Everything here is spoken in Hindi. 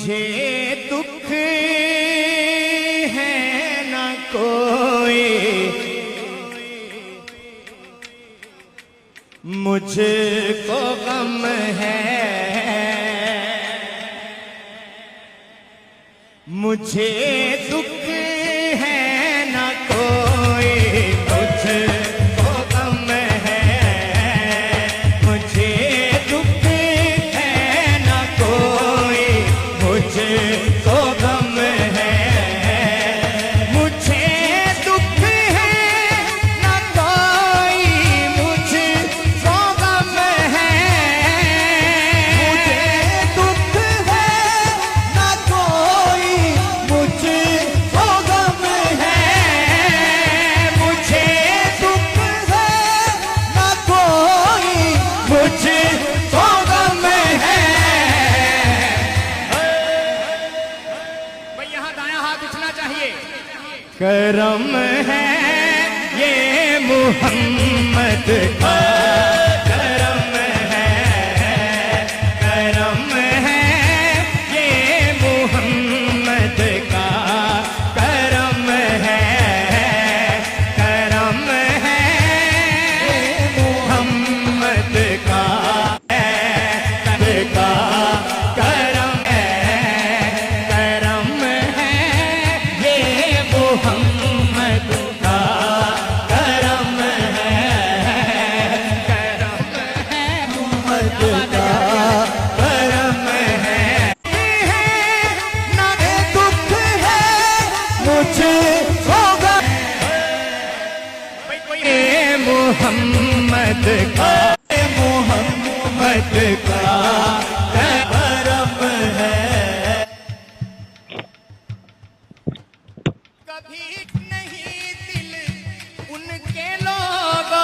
मुझे दुख है न कोई, मुझको गम है, मुझे दुख है न कोई, मुझको गम है, मुझे दुख है न कोई, मुझको गम है, मुझे दुख है न कोई, मुझको गम है, मुझे दुख है न कोई, मुझको गम है, मुझे दुख है न कोई, मुझको गम है। भाई यहाँ दायां हाथ उठना चाहिए। करम है ये मोहम्मद का, करम है, करम है ये मोहम्मद का, करम है, करम है ये मोहम्मद का, करम है, करम है ये मोहम्मद का, करम है, करम है मोहम्मद का, करम है, ना दुख है मुझे होगा ये मोहम्मद का, मोहम्मद का करम है। कभी नहीं दिल उनके लोगों